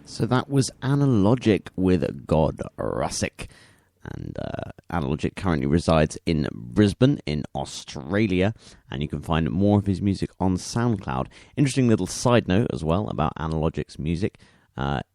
So that was Analogic with God Russick. And Analogic currently resides in Brisbane in Australia, and you can find more of his music on SoundCloud. Interesting little side note as well about Analogic's music.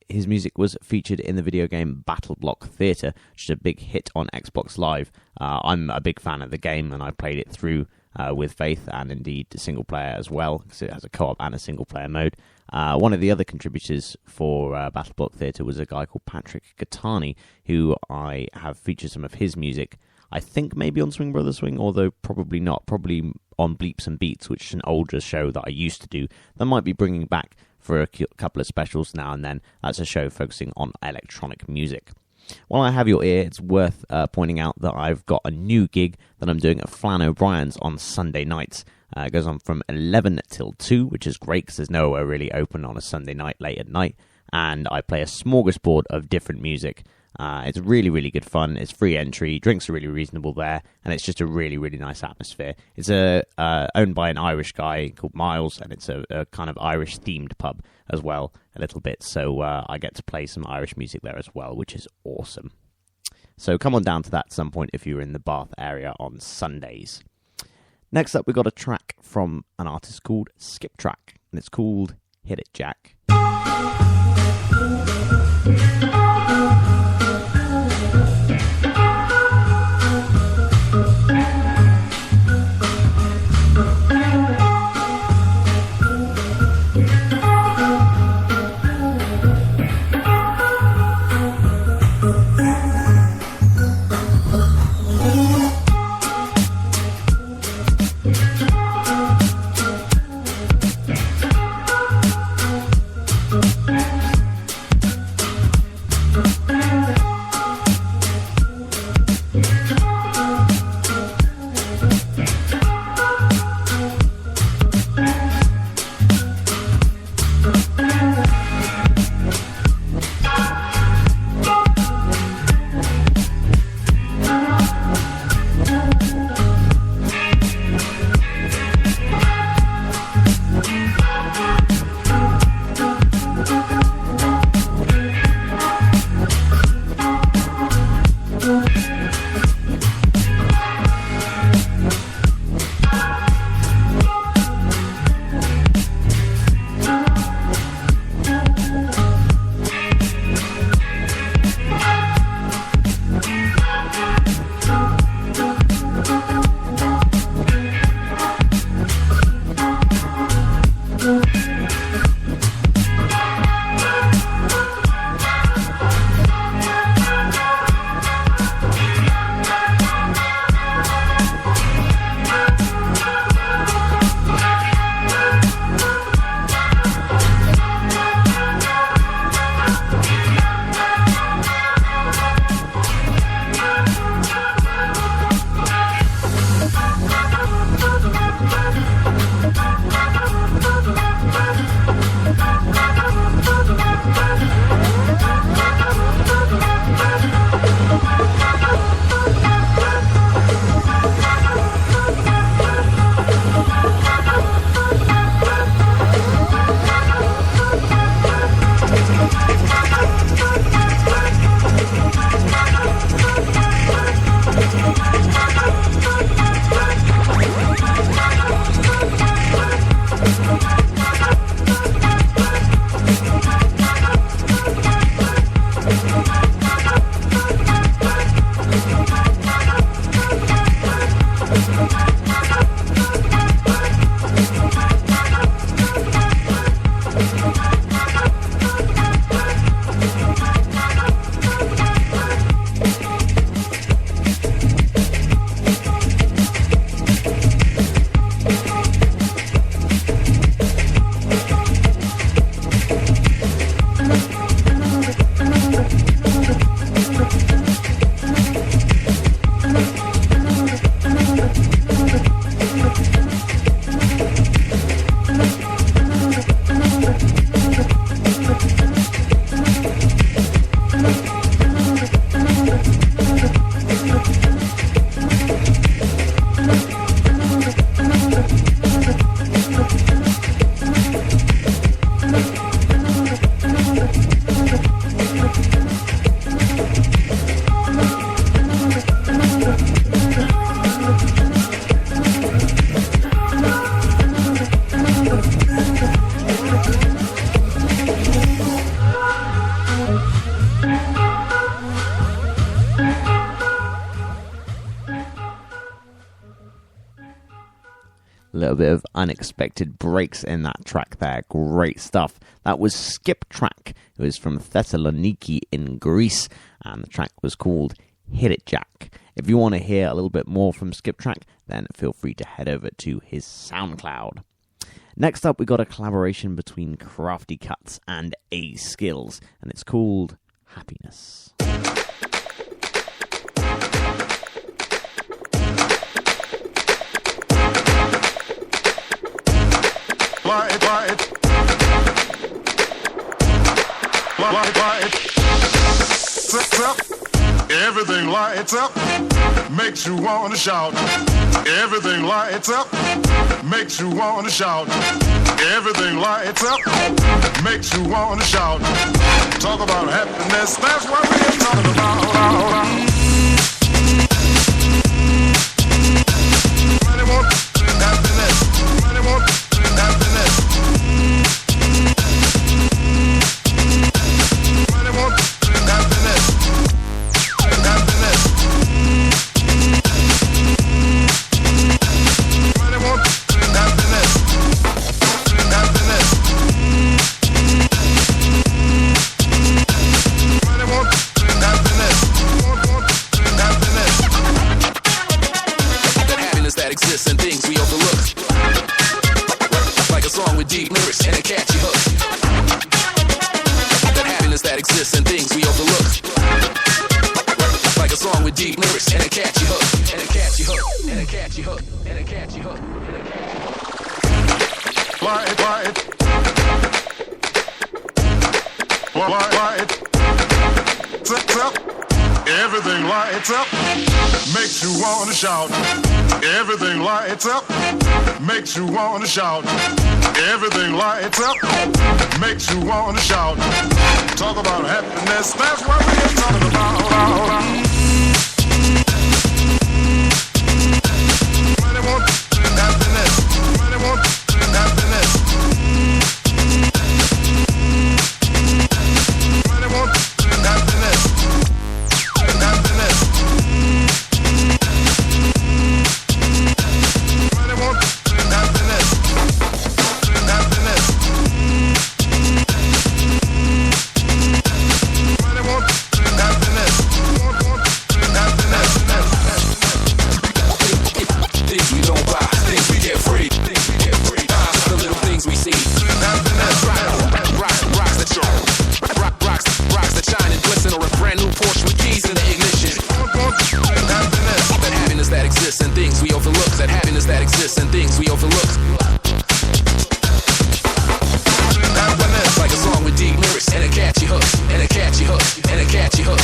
His music was featured in the video game Battle Block Theatre, which is a big hit on Xbox Live. I'm a big fan of the game, and I played it through with Faith, and indeed the single player as well, because it has a co-op and a single player mode. One of the other contributors for Battle Block Theatre was a guy called Patrick Gattani, who I have featured some of his music, I think maybe on Swing Brother Swing, although probably not, probably on Bleeps and Beats, which is an older show that I used to do, that might be bringing back for a couple of specials now and then. That's a show focusing on electronic music. While I have your ear, it's worth pointing out that I've got a new gig that I'm doing at Flan O'Brien's on Sunday nights. It goes on from 11 till 2, which is great because there's nowhere really open on a Sunday night late at night. And I play a smorgasbord of different music. It's really, really good fun. It's free entry. Drinks are really reasonable there. And it's just a really, really nice atmosphere. It's owned by an Irish guy called Miles. And it's a kind of Irish-themed pub as well, a little bit. So I get to play some Irish music there as well, which is awesome. So come on down to that at some point if you're in the Bath area on Sundays. Next up, we got a track from an artist called Skip Track. And it's called Hit It, Jack. A little bit of unexpected breaks in that track there. Great stuff. That was Skip Track. It was from Thessaloniki in Greece, and the track was called Hit It Jack. If you want to hear a little bit more from Skip Track, then feel free to head over to his SoundCloud. Next up, we got a collaboration between Crafty Cuts and A Skills, and it's called Happiness. Everything lights up, makes you want to shout. Everything lights up, makes you want to shout. Everything lights up, makes you want to shout. Talk about happiness, that's what we're talking about. Money won't happiness, money won't happiness. Money won't happiness. And things we overlook, like a song with deep lyrics and a catchy hook. That happiness that exists and things we overlook, like a song with deep lyrics and a catchy hook, and a catchy hook, and a catchy hook, and a catchy hook, and a catchy hook. Light. Everything lights up, makes you want to shout. Everything lights up, makes you want to shout. Everything lights up, makes you want to shout. Talk about happiness, that's what we're talking about. Money won't happiness, money won't happiness. Money won't happiness. And things we overlook, that happiness that exists and things we overlook. Like a song with deep lyrics and a catchy hook, and a catchy hook, and a catchy hook.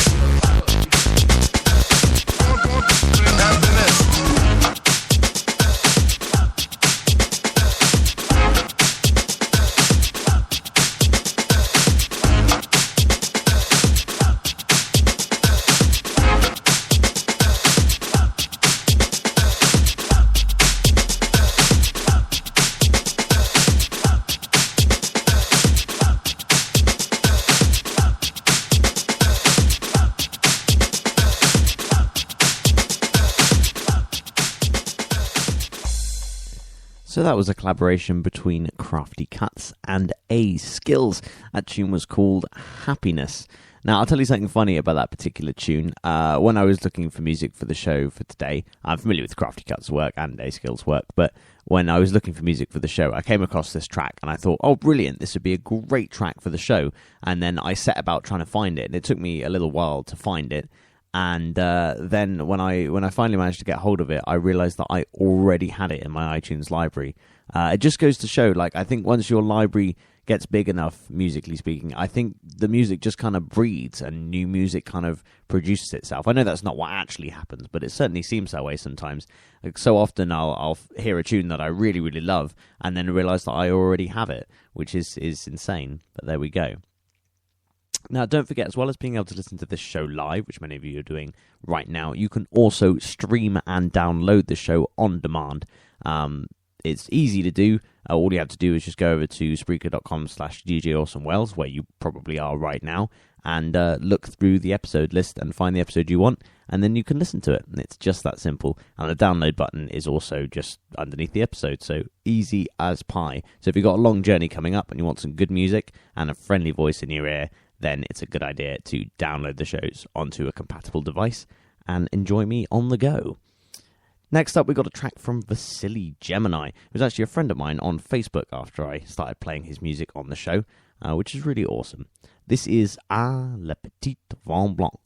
So that was a collaboration between Crafty Cuts and A Skills. That tune was called Happiness. Now, I'll tell you something funny about that particular tune. When I was looking for music for the show for today, I'm familiar with Crafty Cuts' work and A Skills' work, but when I was looking for music for the show, I came across this track and I thought, oh, brilliant, this would be a great track for the show. And then I set about trying to find it, and it took me a little while to find it. And then when I finally managed to get hold of it, I realized that I already had it in my iTunes library. It just goes to show, like, I think once your library gets big enough, musically speaking, I think the music just kind of breeds and new music kind of produces itself. I know that's not what actually happens, but it certainly seems that way sometimes. Like, so often I'll hear a tune that I really, really love and then realize that I already have it, which is insane. But there we go. Now, don't forget, as well as being able to listen to this show live, which many of you are doing right now, you can also stream and download the show on demand. It's easy to do. All you have to do is just go over to Spreaker.com/DJ Orson Welles, where you probably are right now, and look through the episode list and find the episode you want, and then you can listen to it. And it's just that simple. And the download button is also just underneath the episode, so easy as pie. So if you've got a long journey coming up and you want some good music and a friendly voice in your ear, then it's a good idea to download the shows onto a compatible device and enjoy me on the go. Next up, we got a track from Vasily Gemini, who's actually a friend of mine on Facebook after I started playing his music on the show, which is really awesome. This is Ah Le Petit Vin Blanc.